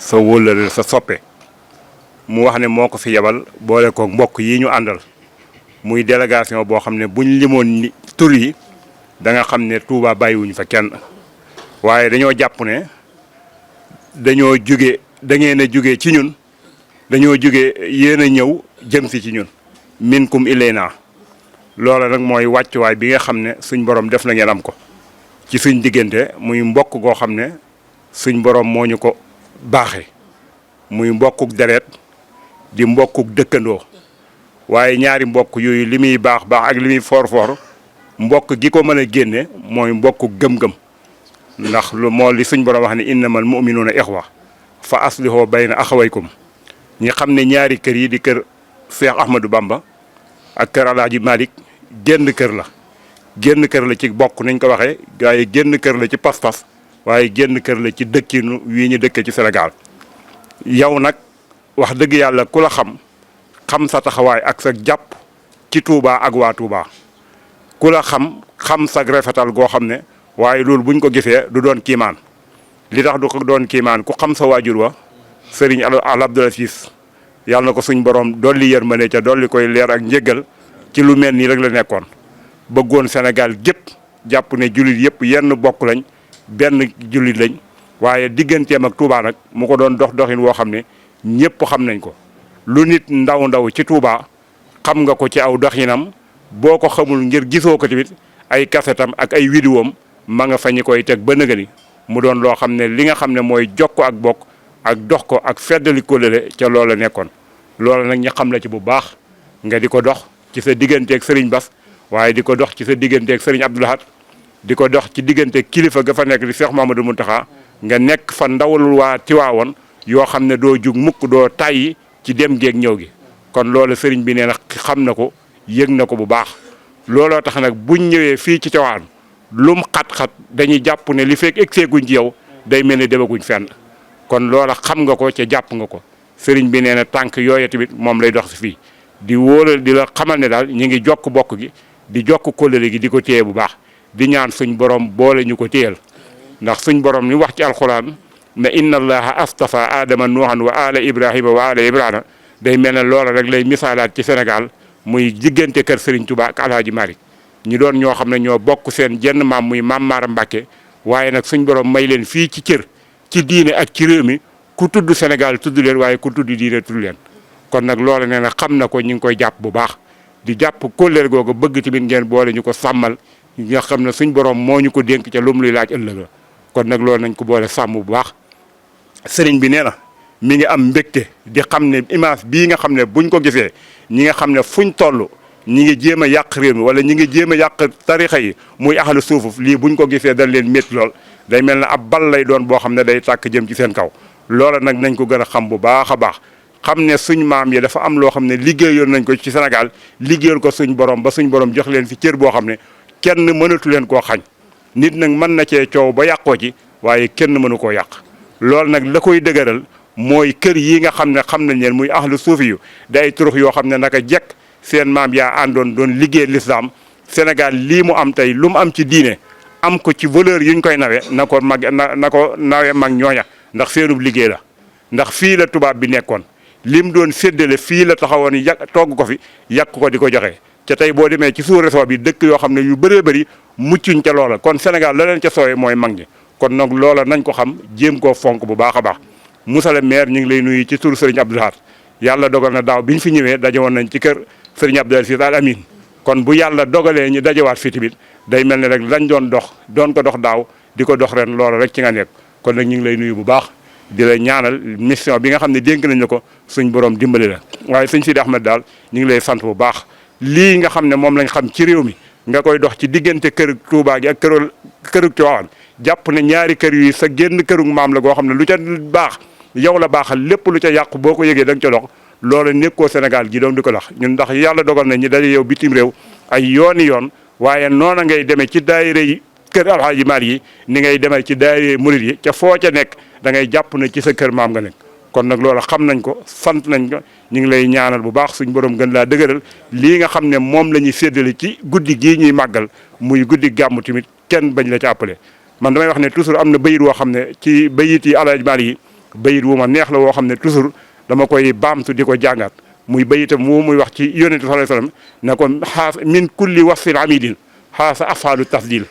sa wóllëre sa soppe mu wax ne moo ko fi yebal boole ko mbokk yi ñu àndal muy délégation boo xam ne buñ limoon ni tur yi da nga xam ne Touba bàyyiwuñ fa kenn waaye dañoo jàpp ne dañoo jóge da ngeen a jóge ci ñun dañoo jóge yéen a ñëw jëm si ci ñun minkum ilayna loola nag mooy wàccuwaay bi nga xam ne suñ borom def na ngeen am ko ci suñ diggante muy mbokk goo xam ne suñ borom moo ñu ko baaxee muy mbokkuk deret di mbokkuk dëkkandoo waaye ñaari mbokk yooyu li muy baax baax ak li muy foor mbokk gi ko mën a génne mooy mbokku gëm-gëm ndax lu moo li suñ borom wax ne innamal mu'minuuna ixwa fa aslihoo bayna axawaykum ñi xam ne ñaari kër yi di kër Cheikh Ahmadou Bamba ak kër Alaaji Malick génn kër la ci bokk nañ ko waxee waaye génn kër la ci pas-pas waaye génn kër la ci dëkkinu wii ñu dëkkee ci Sénégal yow nag wax dëgg yàlla ku la xam sa taxawaay ak sa jàpp ci Touba ak waa Touba ku la xam sa rafetal goo xam ne waaye loolu buñ ko gisee du doon kiimaan li tax du ko doon kiimaan ku xam sa waajur wa Serigne Al Abdoul Aziz yàlla na ko suñ borom dolli yërmande ca dolli koy leer ak njëggal ci lu mel nii rek la nekkoon bëggoon Sénégal gépp jàpp ne jullit yëpp yenn bokk lañ benn jullit lañ waaye digganteem ak Touba nag mu ko doon doxin woo xam ne ñëpp xam nañ ko lu nit ndaw ci Touba xam nga ko ci aw doxinam boo ko xamul ngir gisoo ko tamit ay kasetam ak ay vidéom ma nga fa ñi koy teg ba nëgëni mu doon loo xam ne li nga xam ne mooy jokko ak bokk ak dox ko ak feddali kóllëre ca loola nekkoon loola nag ña xam la ci bu baax nga di ko dox ci sa digganteeg Serigne Bass waaye di ko dox ci sa digganteeg Serigne Abdou Lahad di ko dox ci diggante kilifa ga fa nekk di Cheikh Mamadou Mountakha nga nekk fa ndawalul waa Tiwaawoon yoo xam ne doo jug mukk doo tàyyi ci dem géeg ñëw gi kon loolu Serigne bi nee na xam na ko yëg na ko bu baax looloo tax nag buñ ñëwee fii ci Tiwaawan lum xat-xat dañuy jàpp ne li fekk egseeguñ ci yow day mel ne demaguñ fenn kon loola xam nga ko ca jàpp nga ko Serigne bi nee na tànk yooyu tamit moom lay dox si fii di wóoral di la xamal ne daal ñu ngi jokk bokk gi di jokk kóllëre gi di ko téye bu baax di ñaan suñ borom boole ñu ko téyal ndax suñ borom ni wax ci alxuraan ne inna allaha astafa adama nuuhan wa ala ibrahima wa ala ibrahima day mel ne loola rek lay misaalaat ci Sénégal muy diggante kër Serigne Touba ak Alhaji Malick ñu doon ñoo xam ne ñoo bokk seen jenn maam muy maam Maaram Mbàkke waaye nag suñ borom may leen fii ci cër ci diine ak ci réew mi ku tudd Sénégal tudd leen waaye ku tudd diine tudd leen kon nag loola nee na xam na ko ñu ngi koy jàpp bu baax di jàpp kóllëre googu bëgg tamit ngeen boole ñu ko sàmmal nga xam ne suñ borom moo ñu ko dénk ca lu mu luy laaj ëllëg la kon nag loolu nañ ko boole sàmm bu baax sëriñ bi nee na mi ngi am mbégte di xam ne image bii nga xam ne buñ ko gisee ñi nga xam ne fuñ toll ñi ngi jéem a yàq réew mi wala ñi ngi jéem a yàq tarixa yi muy ahlu suufuf lii buñ ko gisee dañ leen métti lool day mel ne ab bal lay doon boo xam ne day tàkk jëm ci seen kaw loola nag nañ ko gën a xam bu baax a baax xam ne suñ maam yi dafa am loo xam ne liggéeyoon nañ ko ci Sénégal liggéeyal ko suñ borom ba suñ borom jox leen fi cër boo xam ne kenn mënatu leen koo xañ nit nag mën na cee coow ba yàqoo ci waaye kenn mënu koo yàq loolu nag la koy dëgëral mooy kër yi nga xam ne xam nañ leen muy ahlu suufi yu day turux yoo xam ne naka jekk seen maam yaa àndoon doon liggéey l'islam Sénégal lii mu am tey lu mu am ci diine am ko ci valeur yuñ koy nawe na ko nawe mag ñooña ndax seenub liggéey la ndax fii la tubaab bi nekkoon lim doon séddale fii la taxawoon yàq togg ko fi yàq ko di ko joxe ca tey boo demee ci sous-région bi dëkk yoo xam ne yu bëree bëri muccuñ ca loola kon Sénégal la leen ca sooye mooy mag ñi kon nag loola nañ ko xam jéem koo fonk bu baax a baax Moussa le maire ñu ngi lay nuyu ci turu Serigne Abdou Lahad yàlla dogal na daaw bi ñu fi ñëwee daje woon nañ ci kër Serigne Abdou Aziz Al Amin kon bu yàlla dogalee ñu dajewaat fii tamit day mel ne rek lañ doon ko dox daaw di ko dox ren loola rek ci nga nekk kon nag ñu ngi lay nuyu bu baax di la ñaanal mission bi nga xam ne dénk nañ la ko suñ borom dimbali la waaye sëñ Sidi Ahmed daal ñu ngi lay sant bu baax lii nga xam ne moom lañ xam ci réew mi nga koy dox ci diggante kër Touba gi ak kërug Tiwaawan jàpp ne ñaari kër yi sa génn kërug maam la goo xam ne lu ca baax yow la baaxal lépp lu ca yàqu boo ko yëgee da nga ca dox loola nekkoo Sénégal gi doon di ko dox ñun ndax yàlla dogal na ñi daje yow bitim réew ay yoon waaye noona ngay demee ci daayira yi kër Alhaaji Maalik yi ni ngay demee ci daayira murid yi ca foo ca nekk da ngay jàpp ne ci sa kër maam nga nekk kon nag loola xam nañ ko sant nañ ko ñu ngi lay ñaanal bu baax suñ borom gën laa dëgëral lii nga xam ne moom la ñuy séddale ci guddi gii ñuy màggal muy guddi gàmmu tamit kenn bañ la ci àppale man damay wax ne toujours am na bayit woo xam ne ci bayit yi Alhaaji Maalik yi bayit wu ma neex la woo xam ne toujours dama koy baamtu di ko jàngat muy bayitam wu muy wax ci yonent bi sallallahu alayhi wasallam ne ko xaas min kulli wasfin amidin xaasa afaalu tafdil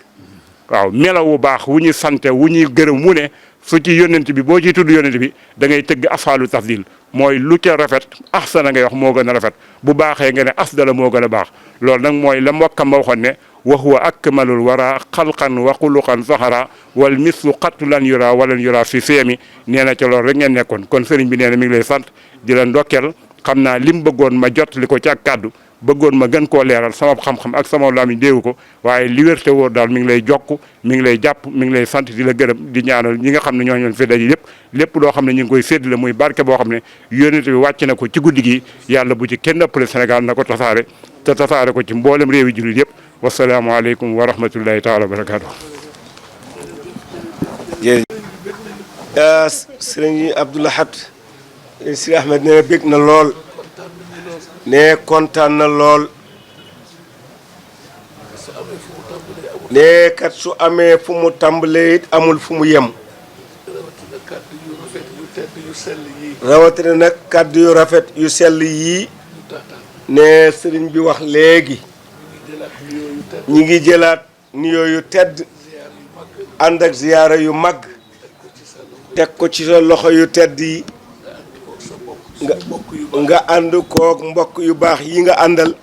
waaw melaw wu baax wu ñuy sante wu ñuy gërëm wu ne su ci yonent bi boo ciy tudd yonent bi da ngay tëgg afaalu tafdil mooy lu ca rafet ahsana ngay wax moo gën a rafet bu baaxee nga ne afdala moo gën a baax loolu nag mooy la mbokkam ma waxoon ne wa huwa akmalul wara xalqan wa xuluqan saxara wal mislu xattu lan yura walan yura fi seemi nee na ca loolu rek ngeen nekkoon kon sëriñ bi nee na mi ngi lay sant di la ndokkeel xam naa lim bëggoon ma jottali ko ci ak kàddu bëggoon ma gën koo leeral sama xam-xam ak sama lamiñ déewu ko waaye li wér te wóor daal mi ngi lay jokk mi ngi lay jàpp mi ngi lay sant di la gërëm di ñaanal ñi nga xam ne ñoo ñoon fi daje yëpp lépp loo xam ne ñu ngi koy séddale muy barke boo xam ne yónnent bi wàcc na ko ci guddi gi yàlla bu ci kenn ëppale Sénégal na ko tasaare te tasaare ko ci mboolem réewi jullit yëpp wasalaamaaleykum wa rahmatullahi taala wa barakaatu. jërëjëf sëriñ Abdou Lahad Sidi Ahmed nee na bég na lool ne kontaan na lool ne kat su amee fu mu tàmbalee it amul fu mu yem rawatina nag kàddu yu rafet yu sell yii ne sëriñ bi wax léegi ñi ngi jëlaat nuyoo yu tedd ànd ak ziyaara yu mag teg ko ci sa loxo yu tedd yi nga ànd koog mbokk yu baax yi nga àndal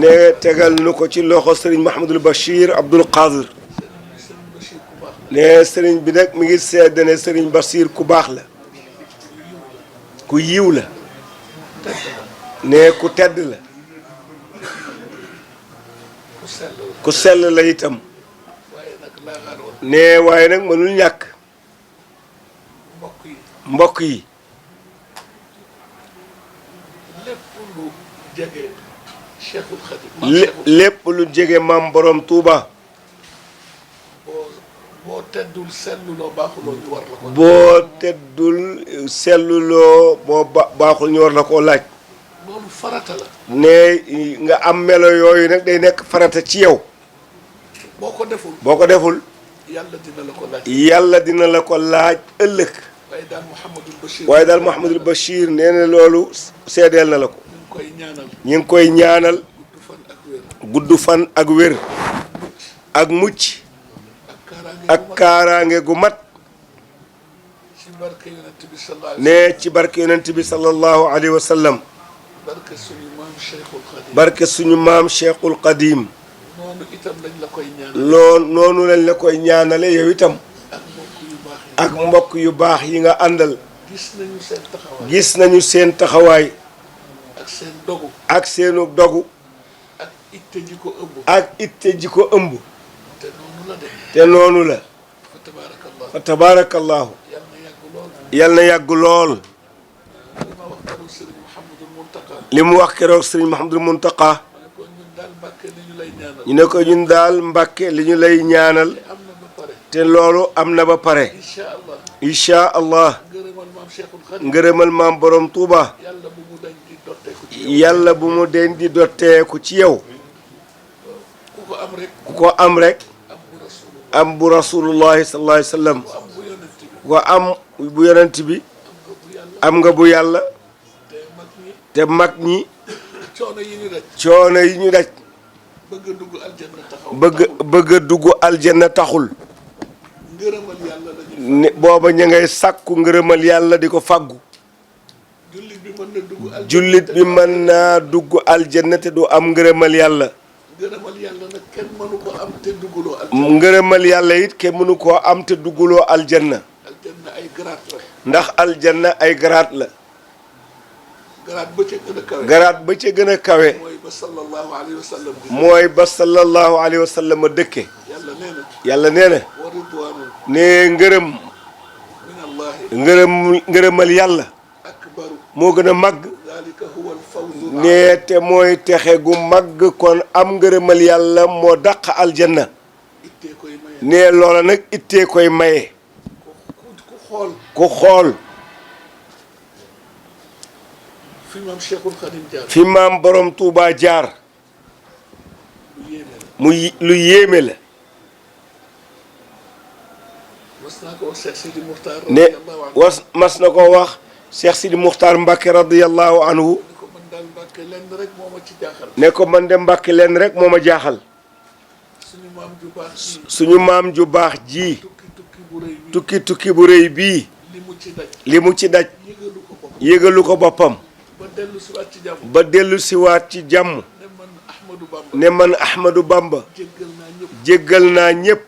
ne tegal nu ko ci loxo sëriñ Mouhamadul Bachir Abdoul Qadir ne sëriñ bi nag mi ngi sedd ne sëriñ Bachir ku baax la ku yiw la ne ku tedd la ku sell la itam ne waaye nag mënul ñàkk mbokk yi lépp lu jege maam borom Touba boo teddul selluloo baaxuloo ñu war la ko. boo teddul selluloo boo baaxul ñu war la koo laaj. loolu farata la. ne nga am melo yooyu nag day nekk farata ci yow. boo ko deful. boo ko deful. yàlla dina la ko laaj. yàlla dina la ko laaj ëllëg. waaye daal Mouhamadul Bachir. waaye daal Mouhamadul Bachir nee na loolu seedeel na la ko. ñu ngi koy ñaanal. ñu ngi koy ñaanal. gudd fan ak wér. gudd fan ak wér. ak mucc. ak kaaraange gu mat. ci barke yonent bi sallallahu ne ci barke yonent bi sallallahu alayhi wa sallam. barke suñu maam Cheikhul Khadim. barke suñu maam Cheikhul Khadim. noonu itam lañ la koy ñaanal. noonu lañ la koy ñaanale yow itam. ak mbokk yu baax yi. ak mbokk yu baax yi nga àndal. gis nañu seen taxawaay. gis nañu seen taxawaay. ak seen dogu. ak seenu dogu. ak itte ji ko ëmb. ak itte ji ko ëmb. te noonu la de. te noonu la. fa tabaarakallah. fa tabaarakallahu. yal na yàgg lool. yal na yàgg lool. li ma wax keroog Serigne Mouhamadul Mountakha. li mu wax keroog Serigne Mouhamadul Mountakha. ma ne ko ñun daal Mbàkke li ñu lay ñaanal. ñu ne ko ñun daal Mbàkke li ñu lay ñaanal. am na ba pare. te loolu am na ba pare. incha allah. incha allah. ngërëmal maam Cheikhul Khadim. ngërëmal maam borom Touba. yàlla bu mu dañ di dotteeku ci yow. yàlla bu mu den di dotteeku ci yow. ku ko am rek. ku ko am rek. am bu rasulullah. am bu rasulullahi sallallahu alayhi wa sallam. ku am bu yonent bi. ku ko am bu yonent bi. am nga bu yàlla. te mag ñi. te mag ñi. coono yi ñu daj. coono yi ñu daj. bëgg a dugg aljanna taxaw. bëgg a dugg aljanna taxul. ngërëmal yàlla la ñu. ne booba ña ngay sàkku ngërëmal yàlla di ko fàggu. jullit bi mën na dugg aljanna. jullit bi mën naa dugg aljanna te du am ngërëmal yàlla. ngërëmal yàlla nag kenn mënu ko am te dugguloo aljanna. ngërëmal yàlla it kenn mënu koo am te dugguloo aljanna. aljanna ay garaat la. ndax aljanna ay garaat la. garaat ba ca gën a kawe. garaat ba ca gën a kawe. mooy ba sallallahu alayhi wa sallam. mooy ba sallallahu alayhi wa sallam dëkke. yàlla nee na. yàlla nee na. wa ridwaanun ne ngërëm. min allahi. ngërëmal yàlla. akbaru. moo gën a màgg. dalika huwa alfawzu. ne te mooy texe gu màgg kon am ngërëmal yàlla moo dàq aljanna. ittee koy maye. ne loola nag ittee koy maye. ku xool. ku xool. fi maam Cheikhul Khadim jaar. fi maam borom Touba jaar. lu yéeme la. lu yéeme la. mas naa ko wax Cheikh Sidi Muxtaar ne mas na ko wax Cheikh Sidi Muxtaar Mbàkke radiyallahu anhu ne ko man daal Mbàkke lenn rek moo ma ci jaaxal. ne ko man de Mbàkke lenn rek moo ma jaaxal suñu maam ju baax ji. suñu maam ju baax ji tukki bu rëy bi. tukki bu rëy bii li mu ci daj. li mu ci daj yëgalu ko boppam. yégalu ko boppam ba dellu si waat ci jàmm. ba dellu siwaat ci jàmm ne man Ahmadou Bamba. ne man Ahmadou Bamba jéggal naa ñëpp. jéggal naa ñépp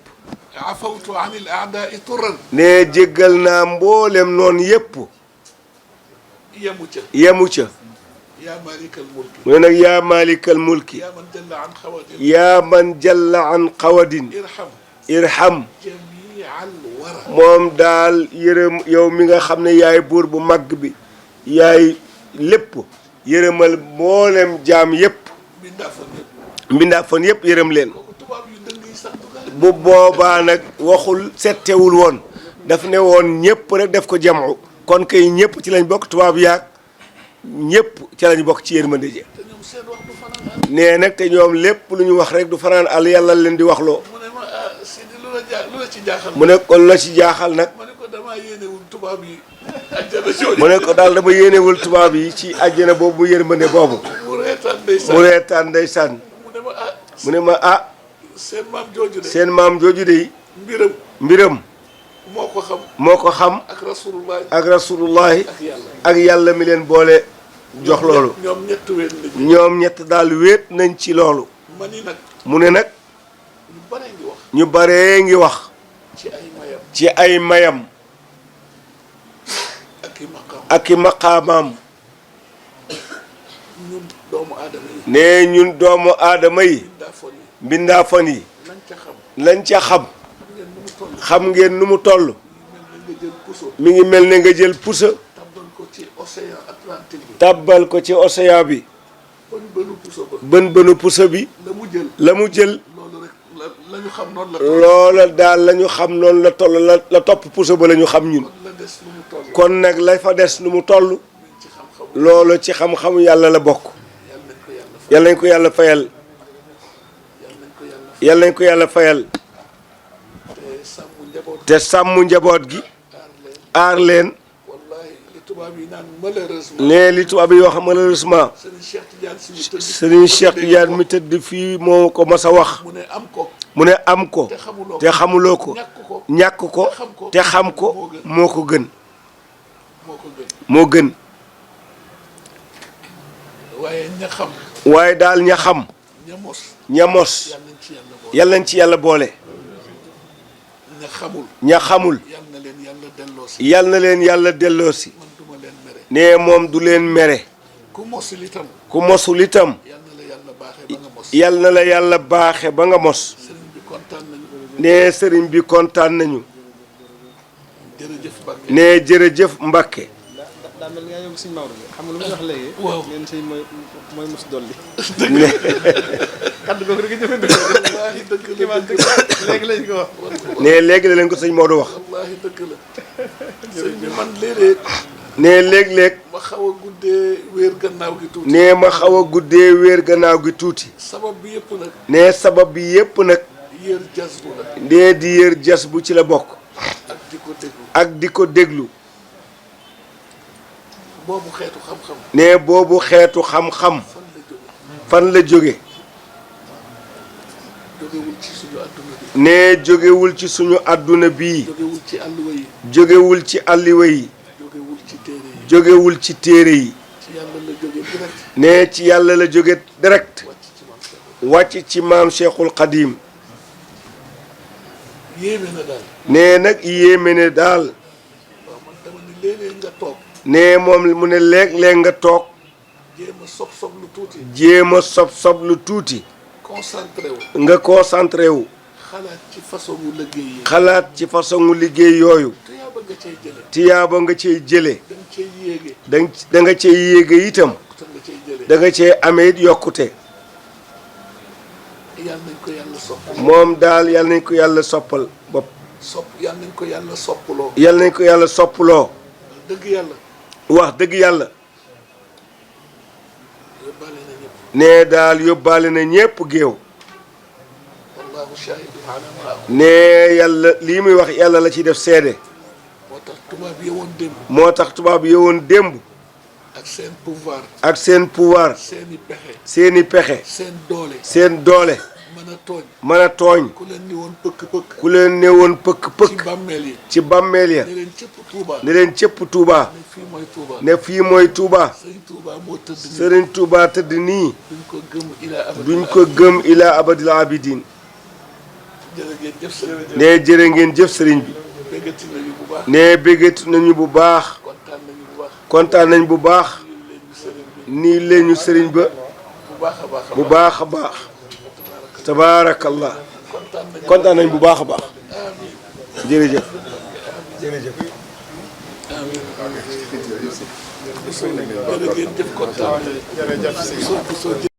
afawtu anil a'da'i turran. ne jéggal naa mboolem noonu yépp yemu ca. yemu ca yaa maalikal mulki. mu ne nag yaa maalikal mulki yaa man jalla an xawadin. yaa man jalla an xawadin irham. irham jami'al wara. moom daal yërëm yow mi nga xam ne yaay buur bu màgg bi yaay lépp yërëmal mboolem jaam yépp bindaa fa ñëpp. mbindaa fan yépp yërëm leen kooku tubaab yu dëng yi sax du gaal. bu boobaa nag waxul settewul woon daf ne woon ñépp rek def ko jamu kon kay ñépp ci lañ bokk tubaab yaag ñépp ci lañ bokk ci yërmande ji te ñoom seen wax du fanaan. nee nag te ñoom lépp lu ñu wax rek du fanaan àll yàlla leen di waxloo mu ne ma ah Sidi lu la ci jaaxal. mu ne kon la ci jaaxal nag ma ne ko damaa yéenewul tubaab yi àjjana jooju. mu ne ko daal dama yéenewul tubaab yi ci àjjana boobu mu yërmande boobu mu reetaan ndeysaan. mu reetaan ndeysaan mu ne ma ah mu ne ma ah seen maam jooju de. seen maam jooju de mbiram mbiram moo ko xam. moo ko xam ak rasulullah. ak rasulullahi ak yàlla. ak yàlla mi leen boole jox loolu ñoom ñett wéet lañu. ñoom ñett daal wéet nañ ci loolu ma ni nag mu ne nag ñu bare ngi wax. ñu baree ngi wax ci ay mayam. ci ay mayam ak i maqam. ak i maqaamaam ñun doomu aadama yi. ne ñun doomu aadama yi daa fon yi. mbindaa fan yi lañ ca xam. lañ ca xam xam ngeen nu mu toll. xam ngeen nu mu toll mel na nga jël puso. mi ngi mel ne nga jël pusa tabbal ko ci océan Atlantique bi. tàbbal ko ci océan bi kon bënu puso ba. bënu pusa bi la mu jël. la mu jël loolu rek la ñu xam noonu la toll. loola daal la ñu xam noonu la toll la topp pusa ba la ñu xam ñun kon la des nu mu toll. kon nag la fa des nu mu toll ci xam-xam. loolu ci xam-xamu yàlla la bokk yàlla nañ ko yàlla fay. yàlla nañ ko yàlla fayal yàlla nañ ko yàlla fay. yàlla nañ ko yàlla fayal te sàmm njaboot. te sàmm njaboot gi aar leen. aar leen wallahi li tubaab yi naan malheureusement. ne li tubaab yi wax malheureusement Serigne Cheikh Tidiane si mu tëdd. Serigne Cheikh Tidiane mi tëdd fii moo ko mas a wax mu ne am ko. mu ne am ko te xamuloo ko ñàkk ko. ñàkk ko te xam ko moo ko gën moo ko gën. moo gën waaye ña xam. waaye daal ña xam ña mos. ña mos yàlla nañ ci yàlla boole. yàlla nañ ci yàlla boole ña xamul. ña xamul yàlla na leen yàlla delloo si. yàlla na leen yàlla delloosi man duma leen mere. ne moom du leen mere ku mosul itam. ku mosul itam yàlla na la yàlla baaxee ba nga mos. yàlla na la yàlla baaxe ba nga mos sëriñ bi kontaan nañu. ne sëriñ bi kontaan nañu jërëjëf Mbacke. ne jërëjëf Mbacke daa mel ni nga yóbbu suñu Maodo xam nga lu muy wax léegi. waaw ngeen sëñ mooy mos dolli. ne kaddu googu rek a jëfandikoo. wallaahi dëgg la dëgg la léegi lañ ko wax. ne léegi la leen ko sëñ Maodo wax wallaahi dëgg la. sëñ bi man léeg-léeg ne léeg-léeg ma xaw a guddee wéer gannaaw gi tuuti. ne ma xaw a guddee wéer gannaaw gi tuuti sabab bi yëpp nag. ne sabab bi yépp nag yéer jas bu la. ne di yër jas bu ci la bokk ak di ko déglu. ak di ko déglu boobu xeetu xam-xam. ne boobu xeetu xam-xam fan la jóge. fan la jóge jógewul ci suñu adduna bi. ne jógewul ci suñu àdduna bii jógewul ci àlluwa yi. jógewul ci àlliwa yi jógewul ci téere yi. jógewul ci téere yi ci yàlla la jóge direct. ne ci yàlla la jóge direct wàcc ci maam Cheikh. wàcc ci maam Cheikhul Xadim yéeme na daal. ne nag yéeme ne daal waaw man dama ni léeg-léeg nga toog. ne moom mu ne léeg-léeg nga toog jéem a sob lu tuuti. jéem a sob lu tuuti concentré wu. nga concentré wu xalaat ci façon wu liggéey yi. xalaat ci façon liggéey yooyu tuyaaba nga cay jële. tiyaaba nga cay jële da nga cay yéege. da nga cay yéege itam te nga cay jële. da nga cay amee it yokkute yàlla nañ ko yàlla sopp. moom daal yàlla nañ ko yàlla soppal bopp yàlla nañ ko yàlla soppaloo. yàlla nañ ko yàlla soppaloo dëgg yàlla. wax dëgg yàlla yóbbaale na ñëpp. ne daal yóbbaale na ñépp géew wallahu shahidun ala Allah. ne yàlla lii muy wax yàlla la ciy def seede. moo tax tubaab yewoon démb. moo tax tubaab yowoon démb. ak seen pouvoir. ak seen pouvoir. seeni pexe. seeni pexe. seen doole. seen doole. mën a tooñ. mën a tooñ. ku leen ni woon pëkk-pëkk. ku leen ne woon ci pëkk-pëkk. bàmmeel yi. ci bàmmeel ya. ne leen cëpp Touba. ne leen cëpp Touba. ne fii mooy Touba. ne fii mooy Touba. sëñ Touba moo tëdd nii. Sëriñ Touba tëdd nii. duñ ko gëm ilaa abad. duñ ko gëm ila abadil abidin. jërë ngeen jëf sëriñ bi. ne jërë ngeen jëf sëriñ bi. béggati nañu bu baax. ne béggati nañu bu baax. kontaan nañu bu baax. kontaan nañ bu baax. lii leen ñu sëriñ bi. nii leen ñu sëriñ ba. bu baax a baax a bu baax. baax a baax. tabaarakallah. kontaan nañu. kontaan nañ bu baax a baax. jërëjëf. jërëjëf. jërë ngeen jëf kontaan nañu.